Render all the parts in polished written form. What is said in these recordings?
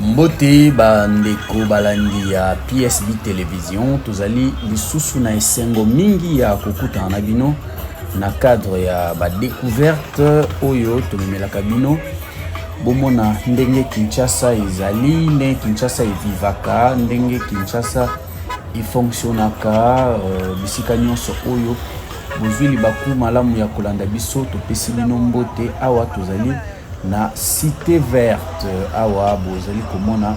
Mbote bandeko balandi ya PSB Télévision tozali lisusu na esengo mingi ya kokutana na bino na cadre ya ba découverte oyo tomemelaka bino bomona ndenge Kinshasa ezali ndenge Kinshasa evivaka ndenge Kinshasa efonctionnaka bisika nyonso oyo bozwili baku malamu ya kolanda biso topesi bino mbote awa tozali na cité verte awa bozali komona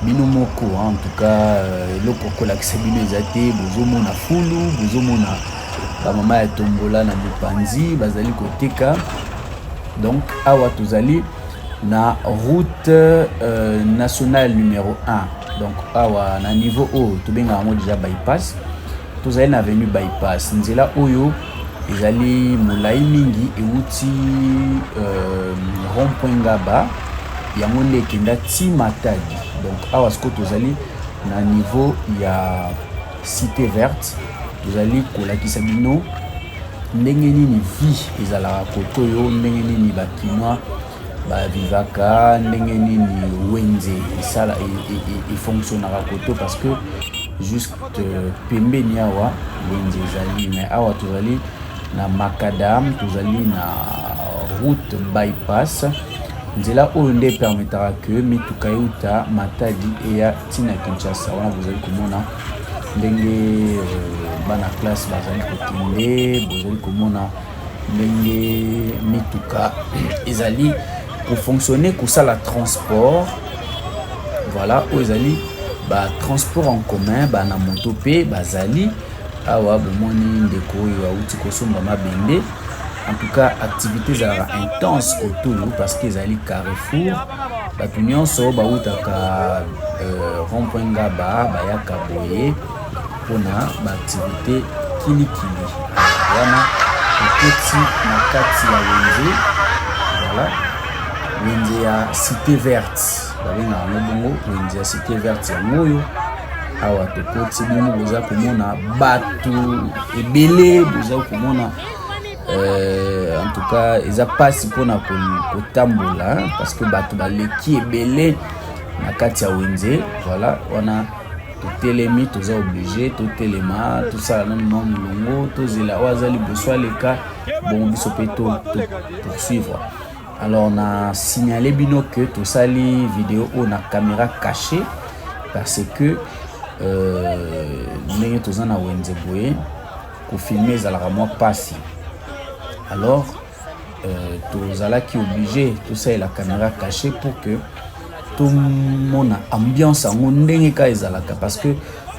bino moko en tout cas eloko kolakisa bino ezate bozomona fulu bozomona bamama ya tombola na mipanzi bazali koteka. Donc awa tozali na route nationale numéro 1. Donc awa na niveau haut tobenga yango déjà bypass tozali na avenue bypass nzela oyo ezali molai mingi euti rond-point Ngaba yango nde ekenda ti Matadi. Donc awa siko tozali na niveau ya cité verte tozali kolakisa bino ndenge nini vie ezalaka koto oyo ndenge nini bakinois bavivaka ndenge nini wenze esala efonctionnaka koto parce que juste pembeni awa wenze ezali mais awa tozali na Macadam tozali na route bypass nzela oyo nde permettra que mituka euta Matadi eya tina Kinshasa wana bozali komona ndenge bana classe bazali kokende bozali komona ndenge mituka ezali kofonctionner kosala transport voilà oyo ezali ba transport en commun bana moto pe bazali awa bomoni ndeko oyo auti kosomba mabende. En tout cas activité ezalaka intense koto parce que ezali carrefour bato nyonso bautaka rond-point Ngaba bayaka boye mpona baactivité kilikili wana okoti na kati ya wenze voilà wenze ya cité verte babenga yango bongo wenze ya cité verte yango oyo awa tokoti bino boza komona bato ebele boza komona en tout cas eza pasi mpona kotambola parce que bato baleki ebele na kati ya wenze voilà wana totelemi toza obligé totelema tosala nano mwa molongo tozela oyo aza liboso aleka bongo biso mpe poursuivre. Alors na signalé bino que tosali vidéo oyo na caméra cachée parce que ndenge toza na wenze boye kofilme ezalaka mwa pasi. Alors tozalaki obligé tosalela caméra cachée pour que tout mona ambiance yango ndenge ka ezalaka parce que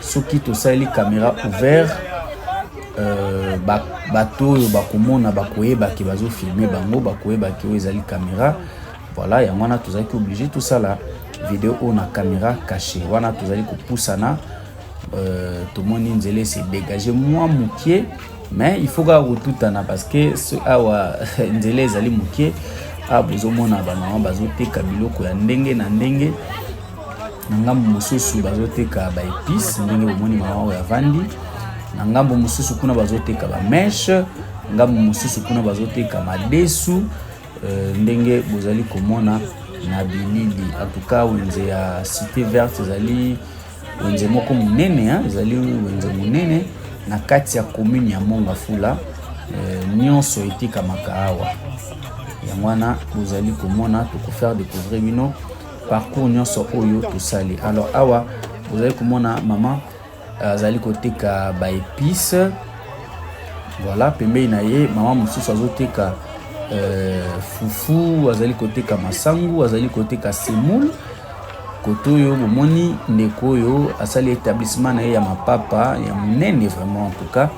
soki tosali caméra ouvert bato oyo bakomona bakoyebaki bazofilme bango bakoyebaki oyo ezali caméra voilà yango wana tozalaki obligé tosala vidéo oyo na caméra cachée wana tozali kopusana tomoni nzela se dégager mwa mokie mais il faut kaka kotutana parce que awa nzela ezali mokie bozomona bamama bazoteka biloko ya ndenge na ndenge na ngambo mosusu bazoteka baepice ndenge bomoni mama oyo avandi na ngambo mosusu kuna bazoteka bameshe ngambo mosusu kuna bazoteka madesu ndenge bozali komona na bilili. En tout cas wenze ya cité verte ezali wenze moko munene ezali wenze munene na kati ya commune ya Mongafula nyonso etikamaka awa yango wana bozali komona tokofaire découvrir bino parcours nyonso oyo tosali. Alors awa bozali komona mama azali koteka baepice voilà pembeni na ye mama mosusu azoteka fufu azali koteka masangu azali koteka semoule koto oyo bomoni ndeko oyo asali établissement na ye ya mapapa ya munene vraiment. En tout cas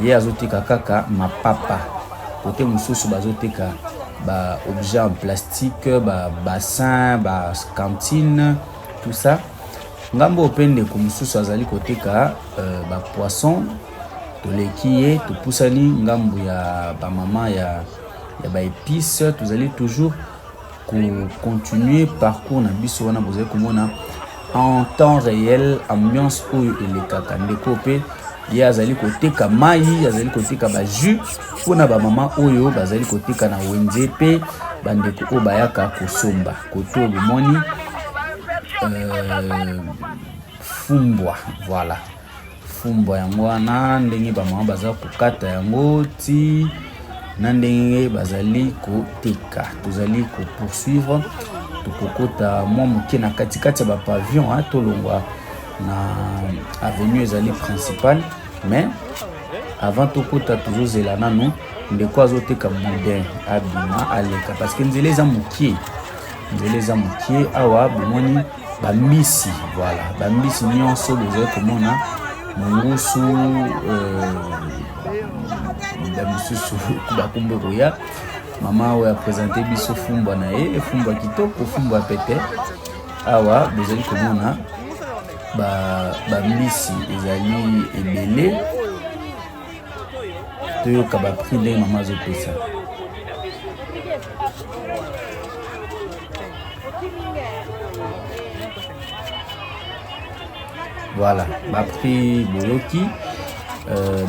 ye azoteka kaka mapapa kote mosusu bazoteka ba objet en plastique ba bassin ba cantine tout ça. Ngambo opende ko mosusu azali koteka ba poisson toleki ye topusani ngambo ya ba mama ya ba épices tozali toujours continuer parcours na biso wana bozali komona en temps réel ambiance oyo elekaka ndeko pe ye azali koteka mai azali koteka ba jus mpona ba mama oyo bazali koteka na wenze pe bandeko oyo bayaka kosomba koto bomoni fumbwa, voilà. Fumbwa yango wana ndenge ba mama baza kokata yango ti na ndenge bazali koteka. Tozali ko poursuivre tokokota mwa moke na katikati ya ba pavillon tolongwa na avenue ezali principale, mais avant tokota tozozela nano ndeko azoteka boudin abima aleka parce que nzela eza mokie, awa bomoni bambisi, voilà, bambisi nyonso bozali komona mongusu bamisusu bakumbe koya mama oyo apresente biso fumbwa na ye, fumbwa kitoko, fumbwa pete. Awa bozali komona bambisi ezali ebele, toyoka baprix ndenge mama azopesa. Voilà, baprix boyoki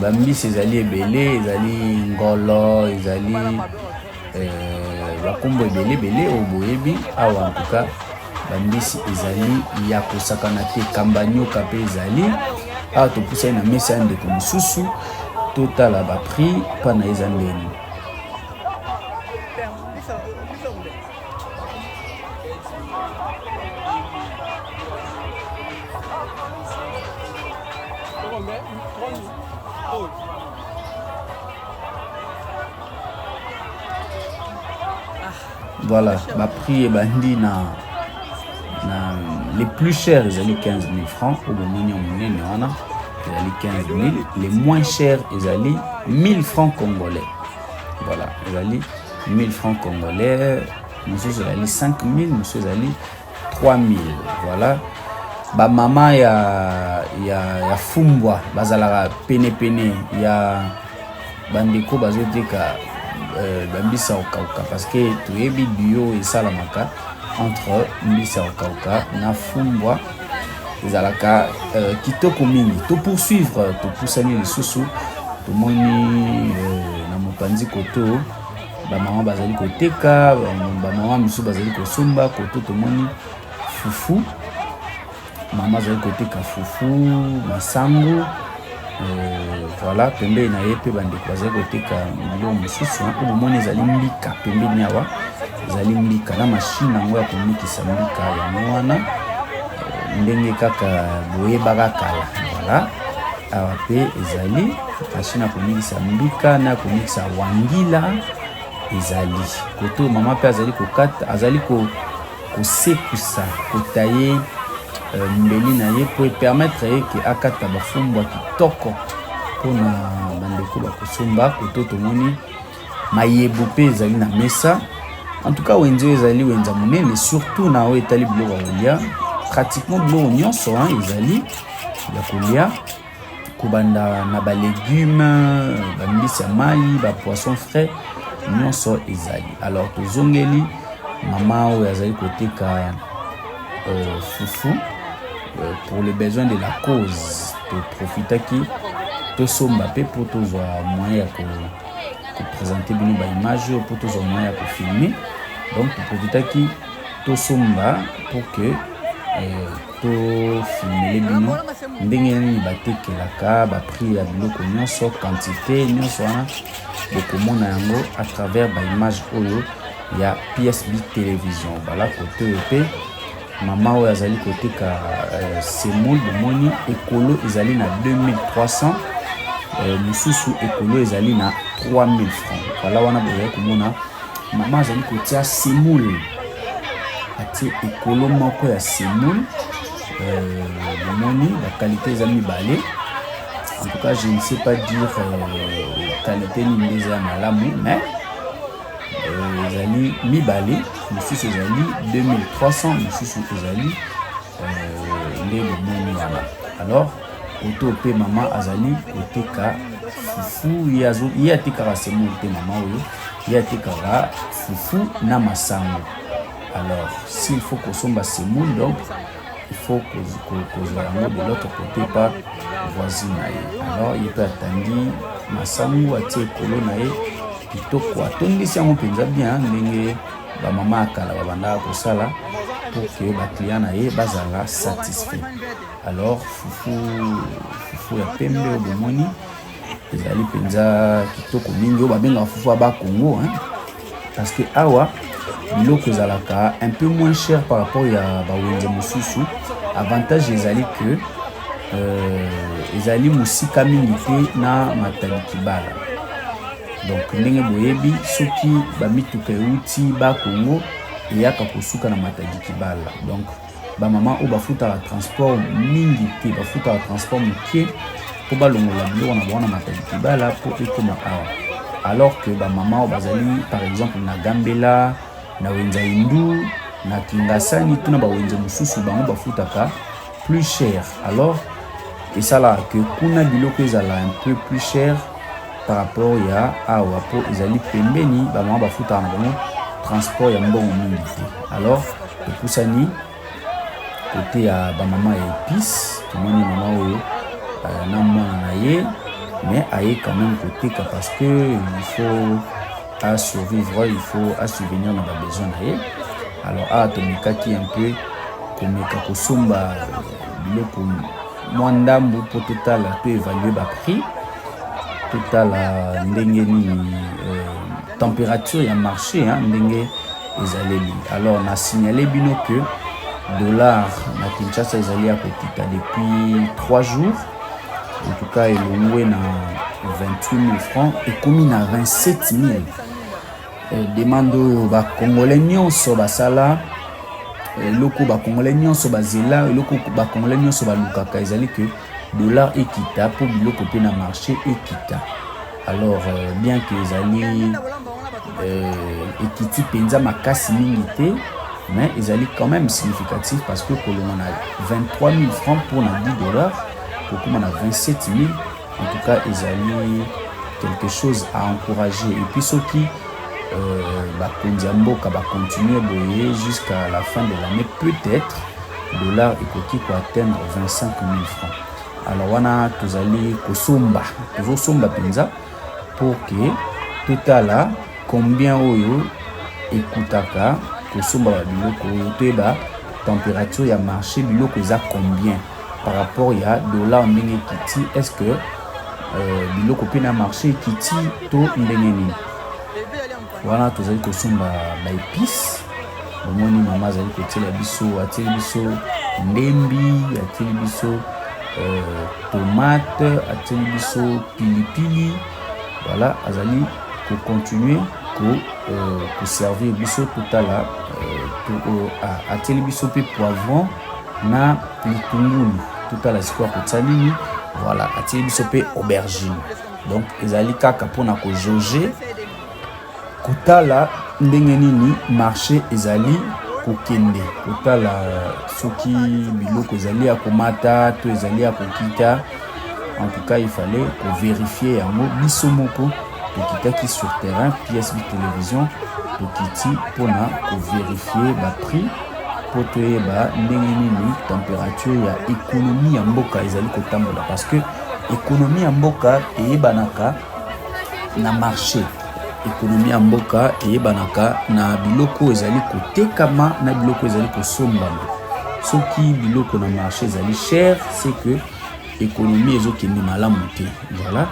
bambisi ezali ebele, ezali ngolo, ezali bakombo ebele oyo boyebi. Awa en tout cas bambisi ezali ya kosakana te, kambanyoka mpe ezali. Awa topusani na mesa ya ndeko mosusu totala baprix mpana eza ndeni. Voilà, ma prix est bandi na les plus chers, ils allaient 15 000 francs. Au moment où on ils allaient 15 000. Les moins chers, ils allaient 1000 francs congolais. Voilà, ils allaient 1000 francs congolais. Monsieur, ils allaient 5 000. Monsieur, ils allaient 3 000. Voilà. Ba mama ya fumbwa bazala pene ya bandeko bazoteka bambisa okauka parce que toyebi duo esalamaka entre mbisa okauka na fumbwa ezalaka kitoko mingi. To poursuivre to pusani lisusu tomoni na mopanzi koto ba mama bazali koteka, ba mama misu bazali kosomba koto tomoni fufu. Mama zali koteka fufu, masango, voilà, pembe na yepe bandeko bazali koteka biloko mosusu. Oyo moni ezali mbika pembeni awa, ezali mbika na machine yango ya komikisa mbika yango wana ndenge kaka boyebaka kala. Voilà, awa pe ezali machine ya komikisa mbika na komikisa wangila ezali. Koto mama pe azali kokata, azali kosekusa, kotaye mbeli na ye pour permettre que akata bafumbwa kitoko pona bandeko bakosomba. Koto tomoni mayebo pe ezali na mesa. En tout cas wenzo ezali wenza monene, surtout na o etali biloko kolia, pratiquement biloko nyonso ezali ya kolia, kobanda na ba légumes, ba mbisi ya mai, ba poisson frais nyonso ezali. Alors tozongeli mama oyo azali koteka fufu pour les besoins de la cause. To profita ki to somba pe pour tozwa moyen ko présenter bino ba image pour tozwa moyen ko filmer. Donc to profita ki to somba pour que to filmer bino ndenge ni batekelaka ba prix ya biloko nyonso, quantité nyonso wana bokomona yango à travers ba image oyo ya PSB télévision. Voilà côté pe mama oyo azali koteka semoule bomoni ekolo ezali na 2300, mususu ekolo ezali na 3000 francs. Voilà wana boye komona mama azali kotia semoule, atie ekolo moko ya semoule bomoni la qualité ezali mibale. En tout cas je ne sais pas dire qualité ni ndeza malamu, mais ezali mibale, mosusu ezali 2300, mosusu ezali nde bomoni wana. Alors koto pe mama azali koteka fufu, ye atekaka semoule te mama oyo, ye atekaka fufu na masango. Alors s'il faut kosomba semoule, donc il faut kozwa yango de l'autre côté par voisine na ye. Alors ye pe atandi masango atie ekolo na ye kitoko, atondisi yango mpenza bien ndenge bamama akala babandaka kosala. pour que ba client na ye bazala satisfait. Alors fufu ya pembe obomoni ezali penza kitoko mingi ba benga fufu ba Congo hein, parce que awa biloko ezalaka un peu moins cher par rapport ya ba wenze mosusu. Avantage ezali que ezali musika mingi te na matali kibala. Donc ndenge boyebi soki ba mituka euti ba Congo eyaka kosuka na matali kibala. Donc ba mama o bafuta la transport mingi te, bafuta la transport muke po balongola biloko na bona matali kibala po ekoma awa. Alors que ba mama o bazali par exemple na Gambela, na wenza Indu, na Kingasani, tout na ba wenza mususu bango bafutaka plus cher. Alors et ça là que kuna biloko ezala un peu plus cher par rapport ya awa po ezali pembeni ba mama bafuta na bango transport ya mbongo mingi te. Alors epusani côté ya ba mama ya épice, tout moni mama oyo na mwana na ye, mais aye quand même côté parce que il faut à survivre, il faut à subvenir na ba besoin na ye. Alors a tomikaki un peu komeka kosomba biloko mwandambu po totala to évaluer ba prix, totala ndenge nini température ya marché hein, ndenge ezaleli. Alors na signalé bino que dollar na Kinshasa ezali à kokita depuis 3 jours. En tout cas elongwe na 28 000 francs et komi na 27 000. Demande oyo ba congolais nyonso basala loko ba congolais nyonso bazela loko ba congolais nyonso balukaka ezali que dollar ekita po biloko pe na marché ekita. Alors bien que ezali ekiti penza makasi mingi te, mais ezali quand même significatif parce que kolonga na 23 000 francs pour na 10 dollars pour comme on a 27 000. En tout cas ezali quelque chose à encourager. Et puis ceux qui Bakondiamboka va continuer à boyer jusqu'à la fin de l'année, peut-être dollar et pour atteindre 25 000 francs. Alors on a tous allés kosomba, tous somba penza pour que total là combien oyo ekutaka kosomba biloko oyo teba température ya marché biloko za combien par rapport ya dollar ndenge kiti, est-ce que biloko pe na marché kiti to ndenge nini. Voilà, tous allez kosomba ba épices. Bomoni mama azali kotela biso, ateli biso ndembi, ateli biso tomate, ateli biso pilipili. Voilà, azali ko continuer ko servir biso total ateli biso pe poivron na litungulu total la sikoa kotalini. Voilà, ateli biso pe aubergine. Donc ezali kaka pona ko jauger kotala ndenge nini marché ezali kokende, kotala soki biloko ezali ya komata to ezali ya kokita. En tout cas il fallait ko vérifier yango biso moko tokitaki sur terrain pièce de télévision tokiti pona ko vérifier ba prix po toyeba ndenge nini température ya économie ya mboka ezali kotambola, parce que économie ya mboka eyebanaka na marché. Économie ya mboka eyebanaka na biloko ezali kotekama na biloko ezali kosombama. Soki biloko na marché ezali cher, c'est que économie ezokende malamu te. Voilà,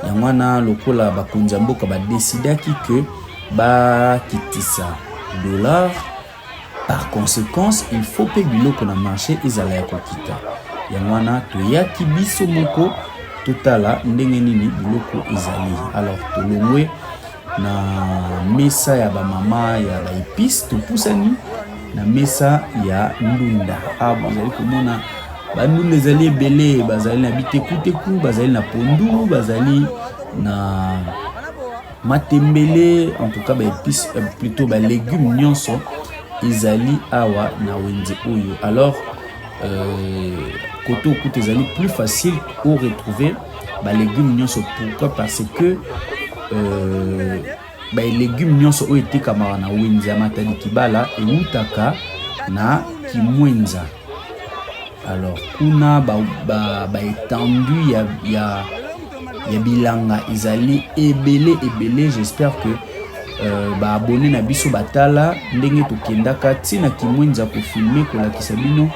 yango wana lokola bakonzi ya mboka badesidaki que bakitisa dollar, par conséquence il faut pe biloko na marché ezala ya kokita. Yango wana toyaki biso moko totala ndenge nini biloko ezali. Alors tolongwe na mesa ya ba mama ya ba épices topusani na mesa ya ndunda. Bazali komona ba ndunda ezali ebele, bazali na bitekuteku, bazali na pondu, bazali na matembele, en tout cas ba épices plutôt ba légumes nyonso ezali awa na wenze oyo. Alors koto okuta ezali plus facile pour retrouver ba légumes nyonso. Pourquoi? Parce que ba légumes nyonso oyo etekamaka na wenze ya matadi kibala eutaka na kimwenza. Alors kuna ba étendu ya bilanga ezali ebele. J'espère que ba abonné na biso batala ndenge tokendaka tina kimwenza ko filmer ko lakisa bino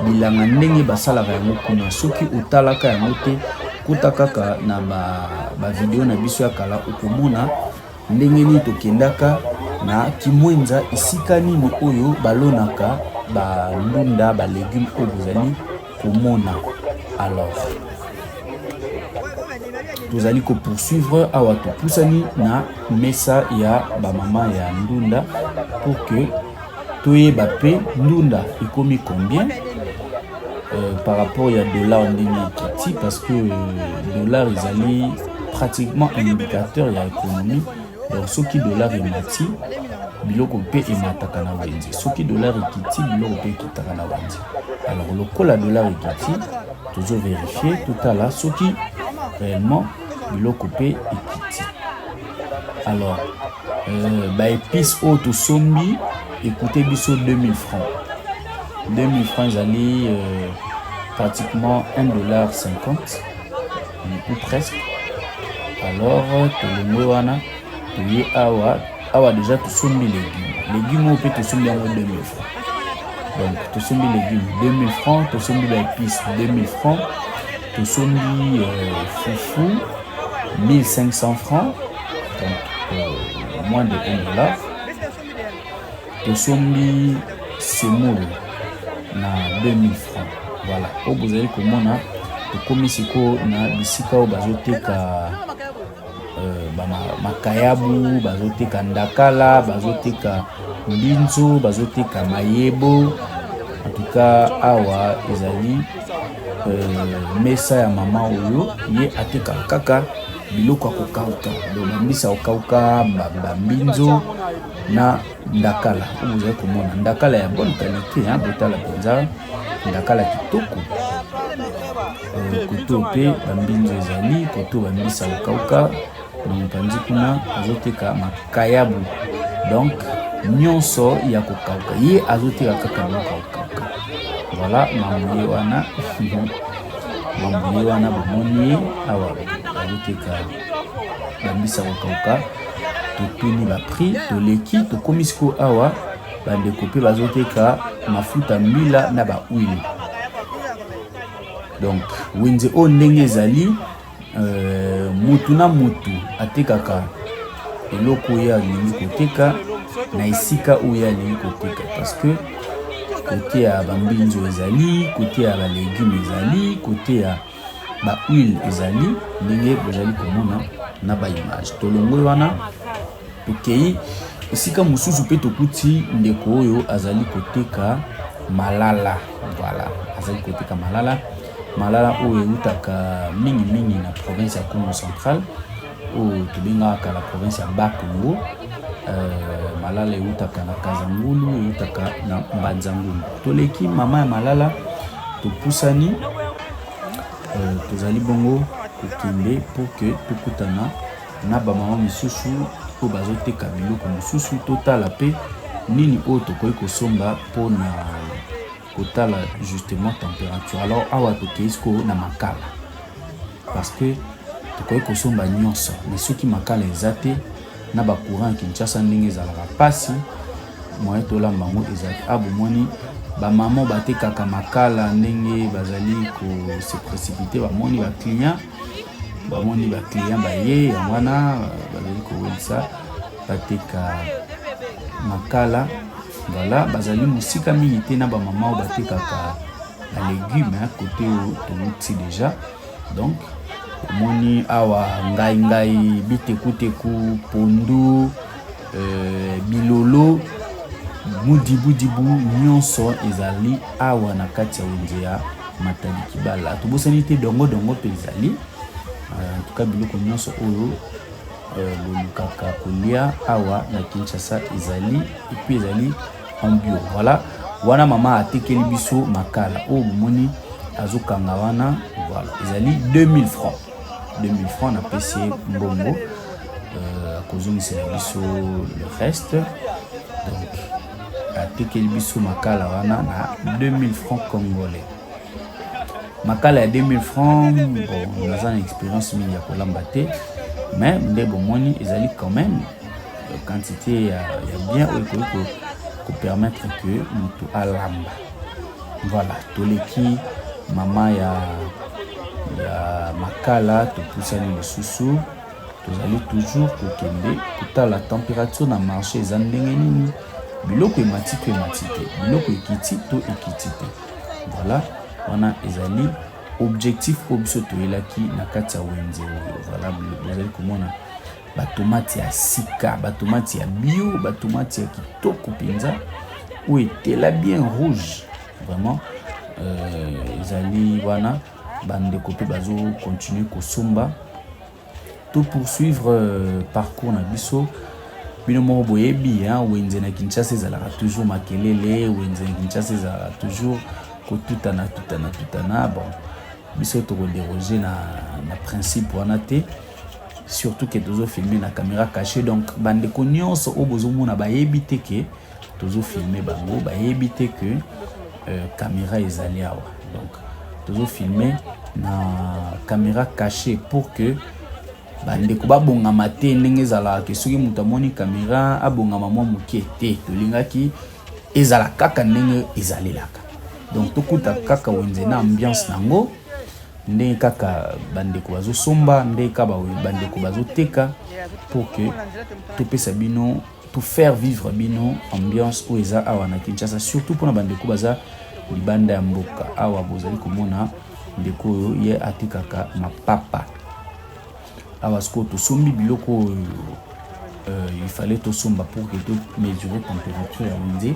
bilanga ndenge basalaka yango kuna soki otalaka yango te kuta kaka na ba video na biso ya kala okomona ndenge ni tokendaka na kimwenza esika nini oyo balonaka ba ndunda ba légumes oyo bozali komona. Alors tozali ko poursuivre awa topusani na mesa ya ba mama ya ndunda pour que toyeba pe ndunda ekomi combien par rapport à dollar ndenge kiti, parce que dollar ezali pratiquement un indicateur ya économie. Donc soki dollar emati biloko pe emataka na wenze, soki dollar ekiti biloko pe ekitaka na wenze. Alors lokola dollar ekiti toujours vérifier tout à l'heure soki réellement biloko pe ekiti. Alors ba épice au to sombi écoutez biso 2000 francs. 2000 francs ezali pratiquement $1.50 ou presque. Alors tolongo wana toye awa déjà tosombi légumes peut tosombi yango 2000 francs. Donc tosombi légumes 2000 francs, tosombi ba épices 2000 francs, tosombi foufou 1500 francs, donc moins de $1. Tosombi semoule na 2000 francs. Voilà, au vous allez komona tokomi siko na bisika o bazoteka makayabu, bazoteka ndakala, bazoteka mbinzo, bazoteka mayebo. En tout cas awa ezali mesa ya mama oyo ye ateka kaka biloko akokauka, donc bambisa okauka mbinzo na ndakala. Vous allez komona ndakala ya bonne qualité, hein, botala penza ndakala kitoko. Koto pe bambinzo ezali, koto bambisa okauka, donc panzi kuna azoteka makayabu. Donc nyonso ya kokauka ye azoteka kaka biloko okauka. Voilà mamuye wana mamuye wana bomoni awa azoteka bambisa okauka. Totuni ba prix toleki tokomi siko awa bandeko pe bazoteka mafuta mbila na ba huile. Donc wenze o ndenge ezali mutu na mutu atekaka eloko ya alingi koteka na esika oyo alingi koteka, parce que côté ya bambinzo ezali, côté ya ba légumes ezali, côté ya ba huile ezali, ndenge bozali komona na ba image. Tolongo wana tokei esika mususu pe tokuti ndeko oyo azali koteka malala. Voilà, azali koteka malala oyo eutaka mingi na province ya Congo Central oyo tobengaka la province ya Bas-Congo. Malala eutaka na Kazangulu, eutaka na Mbanzangulu. Toleki mama ya malala topusani tozali bongo kokende pour que tokutana na ba mama misusu po bazoteka biloko mosusu, totala pe nini oyo tokoki kosomba mpona kotala justement température. Alors awa tokei siko na makala, parce que tokoki kosomba nyonso, mais soki makala eza te na bacourant ya Kinshasa ndenge ezalaka pasi moye tolamba yango ezali abomoni bamama batekaka makala ndenge bazali se précipiter, bamoni baclient baye yango wana bazali kowelisa bateka makala. Voilà, bazali musika mingi te na bamama oyo batekaka na légumes côté touti déjà. Donc omoni awa ngai bitekuteku pondu bilolo mudibu nyonso ezali awa na kati ya wenze ya Matadi Kibala. Tobosani te dongo pe ezali en tout cas biloko nyonso oyo bolukaka kolia awa na Kinshasa ezali, et puis ezali en bio. Voilà, wana mama atekeli biso makala oyo bomoni azokanga wana. Voilà, ezali 2000 francs. 2000 francs na pesi mbongo akozongisela biso le reste. Donc atekeli biso makala wana na 2000 francs congolais. Makala ya 2000 francs, bon, naza na expérience mingi ya kolamba te, mais nde bomoni ezali quand même quantité ya bien ko permettre que mutu alamba. Voilà, toleki mama ya makala topusani lisusu tozali toujours kokende kotala température na marché eza ndenge nini, biloko emati to emati te, biloko ekiti to ekiti te. Voilà, wana ezali objectif po biso toyelaki na kati ya wenze oyo. Voilà, bozali komona batomate ya sika, batomate ya bio, batomate ya kitoko mpenza oyo etela bien rouge. Vraiment ezali wana bandeko mpe bazo continuer kosomba to poursuivre parcours na biso. Bino moko boyebi wenze na Kinshasa ezalaka toujours makelele, wenze na Kinshasa ezalaka toujours kotutana. Bon, biso tokodéroger na principe wana te, surtout que tozo filmer na caméra cachée. Donc bandeko nyonso oyo bozomona bayebi te ke tozo filmer bango, bayebi te ke caméra ezali awa. Donc tozo filmer na caméra cachée pour que bandeko babongama te ndenge ezalaka ke soki moto amoni caméra abongama mwa moke te. Tolingaki ezala kaka ndenge ezalelaka. Donc tokuta kaka wenze na ambiance nango ndenge kaka bandeko bazosomba, ndenge kaka bandeko bazoteka, pour que topesa bino, to faire vivre bino ambiance oyo eza awa na Kinshasa, surtout mpona bandeko baza libanda ya mboka awa. Bozali komona ndeko oyo ye atekaka mapapa awa. Siko tosombi biloko oyo il fallait tosomba pour que to mesurer température ya wenze,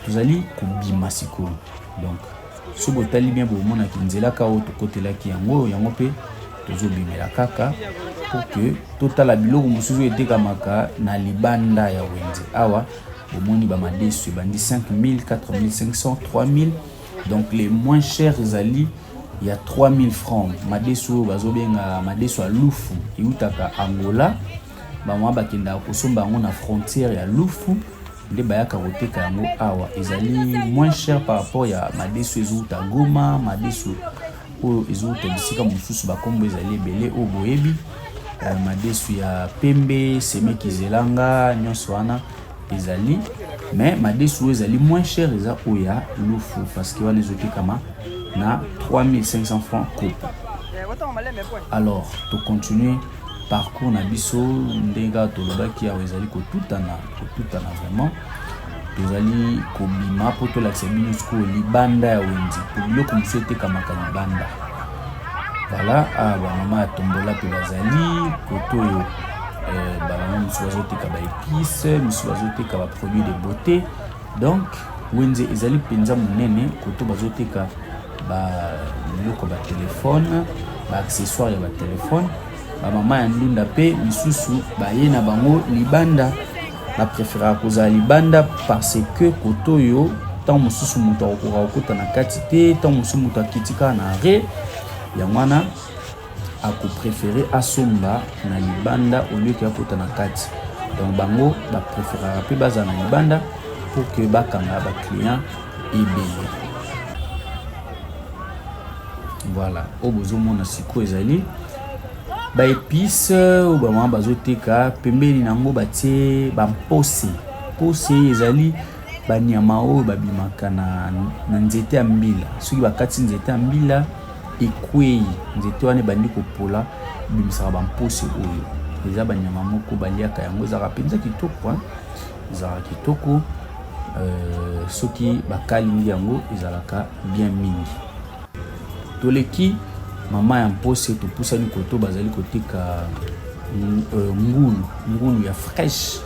tozali kobima sikoyo. Donc so botali bien bomona kinzela ka oyo tokotelaki yango pe tozobimela kaka pour que totala biloko mosusu etekamaka na libanda ya wenze awa. Bomoni bamadesu ebandi 5000, 4500, 3000. Donc les moins chers ezali il y a 3000 francs. Madesu bazobenga madesu ya lufu eutaka Angola, bamwa bakenda kosomba yango na frontière ya lufu nde bayaka koteka yango awa. Ezali moins cher par rapport ya madesu ezouta Goma, madesu oyo ezouta bisika mosusu bakombo ezali ebele oyo boyebi. Madesu ya pembe, semeki zelanga, nyonso wana ezali, mais madesu oyo ezali moins cher eza oyo ya lufu, parce que wana ezotekama na 3500 francs coupe. Alors to continuer parcours na biso ndenga tolobaki awa ezali kotutana vraiment. Tozali kobima po tolakisa bino siko libanda ya wenze po biloko mosusu etekamaka libanda. Voilà, bamama ya tombola mpe bazali koto oyo bamama mosusu bazoteka baépice, mosusu bazoteka baproduit de beauté. Donc wenze ezali mpenza monene koto bazoteka biloko batelefone, baaccessoire ya batelefone. Bamama ya ndunda mpe misusu baye na bango libanda, bapréférera kozala libanda parce que koto oyo ntango mosusu moto akokoka kokota na kati te, ntango mosusu moto akitika na arrêt yango wana akopréféré asomba na libanda au lieu ya kota na kati. Donc bango bapréférera mpe bazala na libanda pour que bakanga baclient ebele. Voilà, oyo bozomona siko ezali baépice oyo bamama bazoteka. Pembeni nango batie bampose, pose ezali banyama oyo babimaka na nzete ya mbila. Soki bakati nzete ya mbila ekwei, nzete wana ebandi kopola, bimisaka bampose oyo. Eza banyama moko baliaka yango, ezalaka mpenza kitoko, ezalaka kitoko. Soki bakalingi yango ezalaka bien mingi. Toleki mama ya mpose topusani koto bazali koteka ngulu ya fraîche.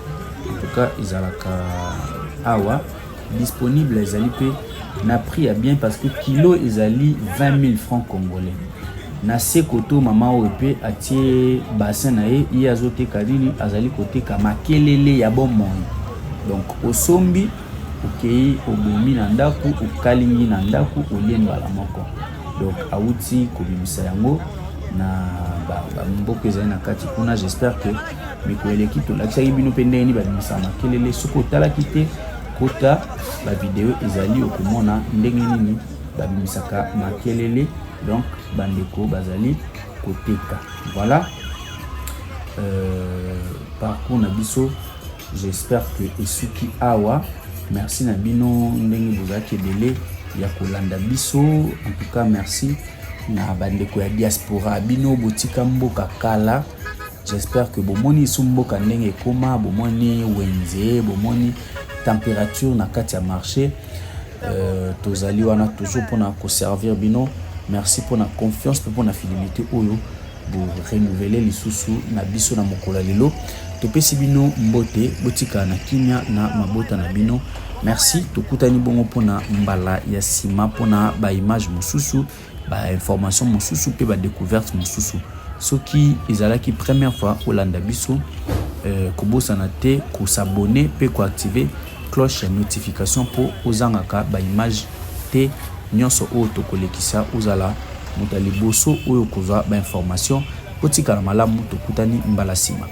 En tout cas ezalaka awa disponible, ezali pe na prix ya bien parce que kilo ezali 20 000 francs congolais. Na se koto mama oyo pe atie bassin na ye azoteka nini, azali koteka makelele ya bomoi. Donc osombi okei obomi na ndaku, okalingi na ndaku, olie mbala moko. Donc auti kobimisa yango na mboko ezali na kati kuna. J'espère que mikoeleki tolakisaki bino mpe ndenge nini babimisa makelele. Soki otalaki te kota bavideo ezali okomona ndenge nini babimisaka makelele. Donc bandeko bazali koteka. Voilà, parcours na biso j'espère que esuki awa. Merci na bino ndenge bozaki ebele ya kolanda biso. En tout cas merci na bandeko ya diaspora bino botika mboka kala. J'espère que bomoni sumboka ndenge koma, bomoni wenze, bomoni température na kati ya marché. Tozali wana toujours pour na conserver bino. Merci pour la confiance, pour la fidélité oyo pour renouveler les sous na biso na mokola lelo. Topesi bino mbote botika na kimia na mabota na bino. Merci tokutani bongo pona mbala ya sima pona ba image mosusu, ba information mosusu pe ba découverte mosusu. Soki ezalaki première fois olanda biso kobosana te ko s'abonner pe ko activer cloche de notification pour ozangaka ba image te nyonso oyo tokolekisa ozala moto liboso oyo kozwa ba information otika na malamu tokutani mbala sima.